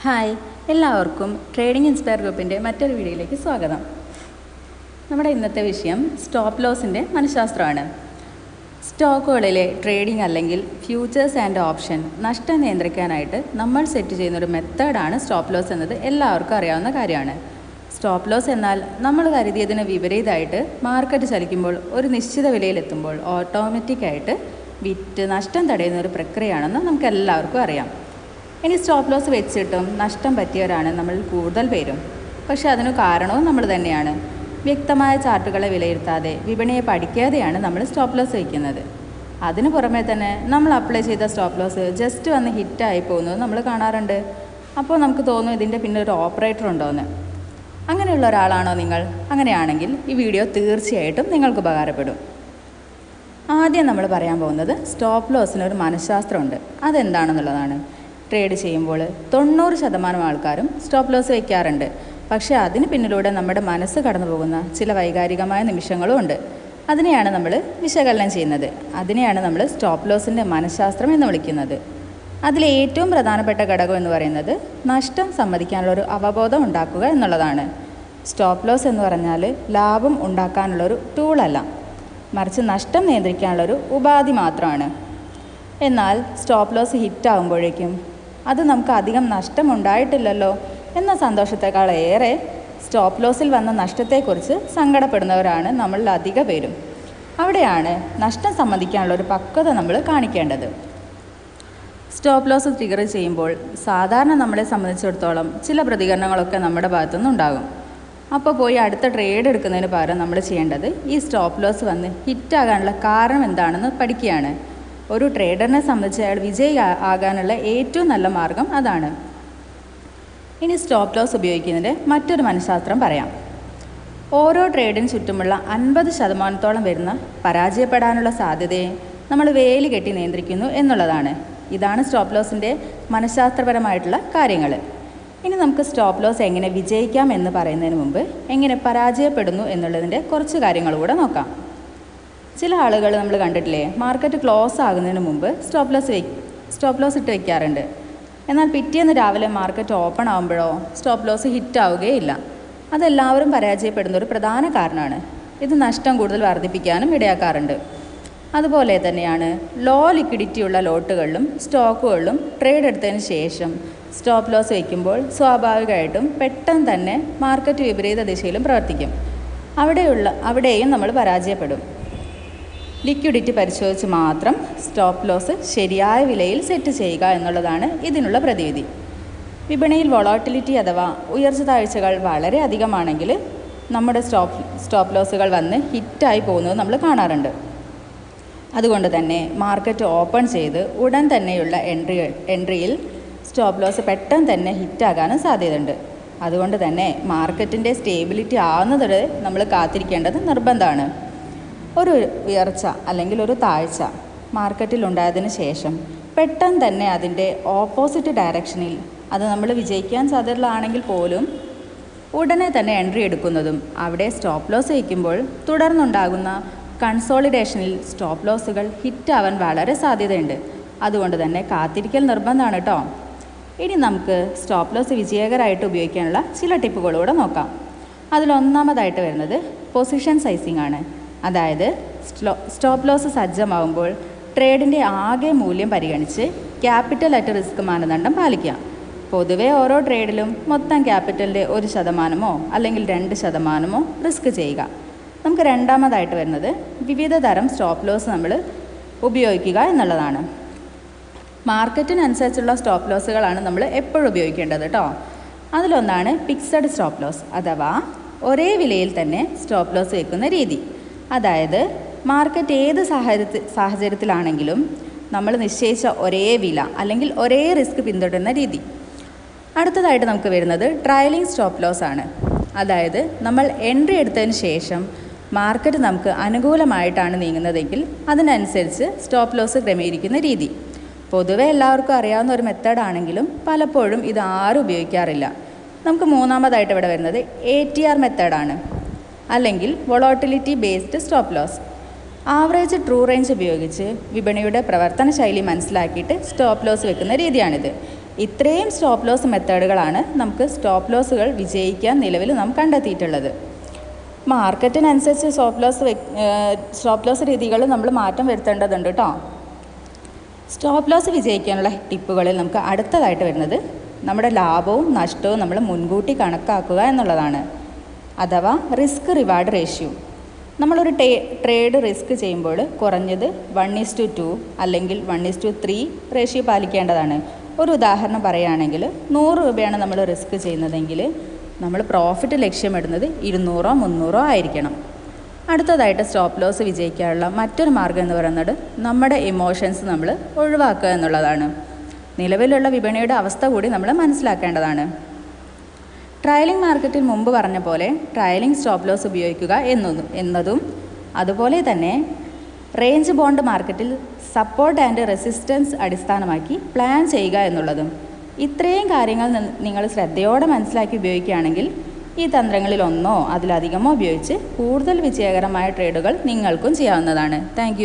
Hi, എല്ലാവർക്കും trading inspire ഗ്രൂപ്പിൻ്റെ മറ്റൊരു വീഡിയോയിലേക്ക് സ്വാഗതം. നമ്മുടെ ഇന്നത്തെ വിഷയം സ്റ്റോപ്പ് ലോസിൻ്റെ മനഃശാസ്ത്രമാണ്. സ്റ്റോക്കുകളിലെ ട്രേഡിംഗ് അല്ലെങ്കിൽ ഫ്യൂച്ചേഴ്സ് ആൻഡ് ഓപ്ഷൻ നഷ്ടം നിയന്ത്രിക്കാനായിട്ട് നമ്മൾ സെറ്റ് ചെയ്യുന്നൊരു മെത്തേഡാണ് സ്റ്റോപ്പ് ലോസ് എന്നത് എല്ലാവർക്കും അറിയാവുന്ന കാര്യമാണ്. സ്റ്റോപ്പ് ലോസ് എന്നാൽ നമ്മൾ കരുതിയതിന് വിപരീതമായിട്ട് മാർക്കറ്റ് ചലിക്കുമ്പോൾ ഒരു നിശ്ചിത വിലയിലെത്തുമ്പോൾ ഓട്ടോമാറ്റിക്കായിട്ട് വിറ്റ് നഷ്ടം തടയുന്ന ഒരു പ്രക്രിയയാണെന്ന് നമുക്ക് എല്ലാവർക്കും അറിയാം. ഇനി സ്റ്റോപ്പ് ലോസ് വെച്ചിട്ടും നഷ്ടം പറ്റിയവരാണ് നമ്മൾ കൂടുതൽ പേരും. പക്ഷേ അതിന് കാരണവും നമ്മൾ തന്നെയാണ്. വ്യക്തമായ ചാർട്ടുകളെ വിലയിരുത്താതെ വിപണിയെ പഠിക്കാതെയാണ് നമ്മൾ സ്റ്റോപ്പ് ലോസ് വയ്ക്കുന്നത്. അതിന് പുറമേ തന്നെ നമ്മൾ അപ്ലൈ ചെയ്ത സ്റ്റോപ്പ് ലോസ് ജസ്റ്റ് വന്ന് ഹിറ്റായി പോകുന്നത് നമ്മൾ കാണാറുണ്ട്. അപ്പോൾ നമുക്ക് തോന്നും ഇതിൻ്റെ പിന്നെ ഒരു ഓപ്പറേറ്റർ ഉണ്ടോയെന്ന്. അങ്ങനെയുള്ള ഒരാളാണോ നിങ്ങൾ? അങ്ങനെയാണെങ്കിൽ ഈ വീഡിയോ തീർച്ചയായിട്ടും നിങ്ങൾക്ക് ഉപകാരപ്പെടും. ആദ്യം നമ്മൾ പറയാൻ പോകുന്നത് സ്റ്റോപ്പ് ലോസിനൊരു മനഃശാസ്ത്രമുണ്ട്. അതെന്താണെന്നുള്ളതാണ്. ട്രേഡ് ചെയ്യുമ്പോൾ 90% ആൾക്കാരും സ്റ്റോപ്പ് ലോസ് വയ്ക്കാറുണ്ട്. പക്ഷേ അതിന് പിന്നിലൂടെ നമ്മുടെ മനസ്സ് കടന്നു പോകുന്ന ചില വൈകാരികമായ നിമിഷങ്ങളും ഉണ്ട്. അതിനെയാണ് നമ്മൾ വിശകലനം ചെയ്യുന്നത്. അതിനെയാണ് നമ്മൾ സ്റ്റോപ്പ് ലോസിൻ്റെ മനഃശാസ്ത്രം എന്ന് വിളിക്കുന്നത്. അതിലെ ഏറ്റവും പ്രധാനപ്പെട്ട ഘടകം എന്ന് പറയുന്നത് നഷ്ടം സമ്മതിക്കാനുള്ളൊരു അവബോധം ഉണ്ടാക്കുക എന്നുള്ളതാണ്. സ്റ്റോപ്പ് ലോസ് എന്ന് പറഞ്ഞാൽ ലാഭം ഉണ്ടാക്കാനുള്ളൊരു ടൂളല്ല, മറിച്ച് നഷ്ടം നിയന്ത്രിക്കാനുള്ളൊരു ഉപാധി മാത്രമാണ്. എന്നാൽ സ്റ്റോപ്പ് ലോസ് ഹിറ്റാകുമ്പോഴേക്കും അത് നമുക്ക് അധികം നഷ്ടമുണ്ടായിട്ടില്ലല്ലോ എന്ന സന്തോഷത്തെക്കാളേറെ സ്റ്റോപ്പ് ലോസിൽ വന്ന നഷ്ടത്തെക്കുറിച്ച് സങ്കടപ്പെടുന്നവരാണ് നമ്മളിൽ അധിക പേരും. അവിടെയാണ് നഷ്ടം സമ്മതിക്കാനുള്ളൊരു പക്വത നമ്മൾ കാണിക്കേണ്ടത്. സ്റ്റോപ്പ് ലോസ് ട്രിഗർ ചെയ്യുമ്പോൾ സാധാരണ നമ്മളെ സംബന്ധിച്ചിടത്തോളം ചില പ്രതികരണങ്ങളൊക്കെ നമ്മുടെ ഭാഗത്തുനിന്നുണ്ടാകും. അപ്പോൾ പോയി അടുത്ത ട്രേഡ് എടുക്കുന്നതിന് പകരം നമ്മൾ ചെയ്യേണ്ടത് ഈ സ്റ്റോപ്പ് ലോസ് വന്ന് ഹിറ്റാകാനുള്ള കാരണം എന്താണെന്ന് പഠിക്കുകയാണ്. ഒരു ട്രേഡറിനെ സംബന്ധിച്ച് അയാൾ വിജയി ആകാനുള്ള ഏറ്റവും നല്ല മാർഗം അതാണ്. ഇനി സ്റ്റോപ്പ് ലോസ് ഉപയോഗിക്കുന്നതിൻ്റെ മറ്റൊരു മനഃശാസ്ത്രം പറയാം. ഓരോ ട്രേഡിന് ചുറ്റുമുള്ള 50% വരുന്ന പരാജയപ്പെടാനുള്ള സാധ്യതയെ നമ്മൾ വേലി കെട്ടി നിയന്ത്രിക്കുന്നു എന്നുള്ളതാണ്. ഇതാണ് സ്റ്റോപ്പ് ലോസിൻ്റെ മനഃശാസ്ത്രപരമായിട്ടുള്ള കാര്യങ്ങൾ. ഇനി നമുക്ക് സ്റ്റോപ്പ് ലോസ് എങ്ങനെ വിജയിക്കാം എന്ന് പറയുന്നതിന് മുമ്പ് എങ്ങനെ പരാജയപ്പെടുന്നു എന്നുള്ളതിൻ്റെ കുറച്ച് കാര്യങ്ങൾ കൂടെ നോക്കാം. ചില ആളുകൾ നമ്മൾ കണ്ടിട്ടില്ലേ, മാർക്കറ്റ് ക്ലോസ് ആകുന്നതിന് മുമ്പ് സ്റ്റോപ്പ് ലോസ് ഇട്ട് വയ്ക്കാറുണ്ട്. എന്നാൽ പിറ്റേന്ന് രാവിലെ മാർക്കറ്റ് ഓപ്പൺ ആകുമ്പോഴോ സ്റ്റോപ്പ് ലോസ് ഹിറ്റ് ആവുകയില്ല. അതെല്ലാവരും പരാജയപ്പെടുന്ന ഒരു പ്രധാന കാരണമാണ്. ഇത് നഷ്ടം കൂടുതൽ വർദ്ധിപ്പിക്കാനും ഇടയാക്കാറുണ്ട്. അതുപോലെ തന്നെയാണ് ലോ ലിക്വിഡിറ്റിയുള്ള ലോട്ടുകളിലും സ്റ്റോക്കുകളിലും ട്രേഡ് എടുത്തതിന് ശേഷം സ്റ്റോപ്പ് ലോസ് വയ്ക്കുമ്പോൾ സ്വാഭാവികമായിട്ടും പെട്ടെന്ന് തന്നെ മാർക്കറ്റ് വിപരീത ദിശയിലും പ്രവർത്തിക്കും. അവിടെയും നമ്മൾ പരാജയപ്പെടും. ലിക്വിഡിറ്റി പരിശോധിച്ച് മാത്രം സ്റ്റോപ്പ് ലോസ് ശരിയായ വിലയിൽ സെറ്റ് ചെയ്യുക എന്നുള്ളതാണ് ഇതിനുള്ള പ്രതിവിധി. വിപണിയിൽ വോളാട്ടിലിറ്റി അഥവാ ഉയർച്ച താഴ്ചകൾ വളരെ അധികമാണെങ്കിൽ നമ്മുടെ സ്റ്റോപ്പ് ലോസുകൾ വന്ന് ഹിറ്റായി പോകുന്നത് നമ്മൾ കാണാറുണ്ട്. അതുകൊണ്ട് തന്നെ മാർക്കറ്റ് ഓപ്പൺ ചെയ്ത് ഉടൻ തന്നെയുള്ള എൻട്രിയിൽ സ്റ്റോപ്പ് ലോസ് പെട്ടെന്ന് തന്നെ ഹിറ്റാകാനും സാധ്യതയുണ്ട്. അതുകൊണ്ട് തന്നെ മാർക്കറ്റിൻ്റെ സ്റ്റേബിലിറ്റി ആവുന്നതുവരെ നമ്മൾ കാത്തിരിക്കേണ്ടത് നിർബന്ധമാണ്. ഒരു ഉയർച്ച അല്ലെങ്കിൽ ഒരു താഴ്ച മാർക്കറ്റിൽ ഉണ്ടായതിന് ശേഷം പെട്ടെന്ന് തന്നെ അതിൻ്റെ ഓപ്പോസിറ്റ് ഡയറക്ഷനിൽ അത് നമ്മൾ വിജയിക്കാൻ സാധ്യതയുള്ളതാണെങ്കിൽ പോലും ഉടനെ തന്നെ എൻട്രി എടുക്കുന്നതും അവിടെ സ്റ്റോപ്പ് ലോസ് വയ്ക്കുമ്പോൾ തുടർന്നുണ്ടാകുന്ന കൺസോളിഡേഷനിൽ സ്റ്റോപ്പ് ലോസുകൾ ഹിറ്റാവാൻ വളരെ സാധ്യതയുണ്ട്. അതുകൊണ്ട് തന്നെ കാത്തിരിക്കൽ നിർബന്ധമാണ് കേട്ടോ. ഇനി നമുക്ക് സ്റ്റോപ്പ് ലോസ് വിജയകരമായിട്ട് ഉപയോഗിക്കാനുള്ള ചില ടിപ്പുകളൂടെ നോക്കാം. അതിലൊന്നാമതായിട്ട് വരുന്നത് പൊസിഷൻ സൈസിങ് ആണ്. അതായത് സ്റ്റോപ്പ് ലോസ് സജ്ജമാകുമ്പോൾ ട്രേഡിൻ്റെ ആകെ മൂല്യം പരിഗണിച്ച് ക്യാപിറ്റൽ അറ്റ് റിസ്ക് മാനദണ്ഡം പാലിക്കുക. പൊതുവേ ഓരോ ട്രേഡിലും മൊത്തം ക്യാപിറ്റലിൻ്റെ 1% അല്ലെങ്കിൽ 2% റിസ്ക് ചെയ്യുക. നമുക്ക് രണ്ടാമതായിട്ട് വരുന്നത് വിവിധ തരം സ്റ്റോപ്പ് ലോസ് നമ്മൾ ഉപയോഗിക്കുക എന്നുള്ളതാണ്. മാർക്കറ്റിനനുസരിച്ചുള്ള സ്റ്റോപ്പ് ലോസുകളാണ് നമ്മൾ എപ്പോഴും ഉപയോഗിക്കേണ്ടത് കേട്ടോ. അതിലൊന്നാണ് ഫിക്സഡ് സ്റ്റോപ്പ് ലോസ് അഥവാ ഒരേ വിലയിൽ തന്നെ സ്റ്റോപ്പ് ലോസ് വയ്ക്കുന്ന രീതി. അതായത് മാർക്കറ്റ് ഏത് സാഹചര്യത്തിലാണെങ്കിലും നമ്മൾ നിശ്ചയിച്ച ഒരേ വില അല്ലെങ്കിൽ ഒരേ റിസ്ക് പിന്തുടരുന്ന രീതി. അടുത്തതായിട്ട് നമുക്ക് വരുന്നത് ട്രയലിംഗ് സ്റ്റോപ്പ് ലോസ് ആണ്. അതായത് നമ്മൾ എൻട്രി എടുത്തതിന് ശേഷം മാർക്കറ്റ് നമുക്ക് അനുകൂലമായിട്ടാണ് നീങ്ങുന്നതെങ്കിൽ അതിനനുസരിച്ച് സ്റ്റോപ്പ് ലോസ് ക്രമീകരിക്കുന്ന രീതി. പൊതുവെ എല്ലാവർക്കും അറിയാവുന്ന ഒരു മെത്തേഡാണെങ്കിലും പലപ്പോഴും ഇത് ആരും ഉപയോഗിക്കാറില്ല. നമുക്ക് മൂന്നാമതായിട്ട് ഇവിടെ വരുന്നത് ATR മെത്തേഡാണ്, അല്ലെങ്കിൽ volatility based stop loss. Average true range ഉപയോഗിച്ച് വിപണിയുടെ പ്രവർത്തന ശൈലി മനസ്സിലാക്കിയിട്ട് സ്റ്റോപ്പ് ലോസ് വെക്കുന്ന രീതിയാണിത്. ഇത്രയും സ്റ്റോപ്പ് ലോസ് മെത്തേഡുകളാണ് നമുക്ക് സ്റ്റോപ്പ് ലോസുകൾ വിജയിക്കാൻ നിലവിൽ നാം കണ്ടെത്തിയിട്ടുള്ളത്. മാർക്കറ്റിനനുസരിച്ച് സ്റ്റോപ്പ് ലോസ് രീതികൾ നമ്മൾ മാറ്റം വരുത്തേണ്ടതുണ്ട് കേട്ടോ. സ്റ്റോപ്പ് ലോസ് വിജയിക്കാനുള്ള ടിപ്പുകളിൽ നമുക്ക് അടുത്തതായിട്ട് വരുന്നത് നമ്മുടെ ലാഭവും നഷ്ടവും നമ്മൾ മുൻകൂട്ടി കണക്കാക്കുക എന്നുള്ളതാണ്, അഥവാ റിസ്ക് റിവാർഡ് റേഷ്യോ. നമ്മളൊരു ട്രേഡ് റിസ്ക് ചെയ്യുമ്പോൾ കുറഞ്ഞത് 1:2 അല്ലെങ്കിൽ 1:3 റേഷ്യോ പാലിക്കേണ്ടതാണ്. ഒരു ഉദാഹരണം പറയുകയാണെങ്കിൽ 100 രൂപയാണ് നമ്മൾ റിസ്ക് ചെയ്യുന്നതെങ്കിൽ നമ്മൾ പ്രോഫിറ്റ് ലക്ഷ്യമിടുന്നത് 200 300 ആയിരിക്കണം. അടുത്തതായിട്ട് സ്റ്റോപ്പ് ലോസ് വിജയിക്കാനുള്ള മറ്റൊരു മാർഗ്ഗം എന്ന് പറയുന്നത് നമ്മുടെ ഇമോഷൻസ് നമ്മൾ ഒഴിവാക്കുക എന്നുള്ളതാണ്. നിലവിലുള്ള വിപണിയുടെ അവസ്ഥ കൂടി നമ്മൾ മനസ്സിലാക്കേണ്ടതാണ്. ട്രയലിംഗ് മാർക്കറ്റിൽ മുമ്പ് പറഞ്ഞ പോലെ ട്രയലിംഗ് സ്റ്റോപ്പ് ലോസ് ഉപയോഗിക്കുക എന്നതും അതുപോലെ തന്നെ റേഞ്ച് ബോണ്ട് മാർക്കറ്റിൽ സപ്പോർട്ട് ആൻഡ് റെസിസ്റ്റൻസ് അടിസ്ഥാനമാക്കി പ്ലാൻ ചെയ്യുക എന്നുള്ളതും, ഇത്രയും കാര്യങ്ങൾ നിങ്ങൾ ശ്രദ്ധയോടെ മനസ്സിലാക്കി ഉപയോഗിക്കുകയാണെങ്കിൽ ഈ തന്ത്രങ്ങളിൽ ഒന്നോ അതിലധികമോ ഉപയോഗിച്ച് കൂടുതൽ വിജയകരമായ ട്രേഡുകൾ നിങ്ങൾക്കും ചെയ്യാവുന്നതാണ്. താങ്ക്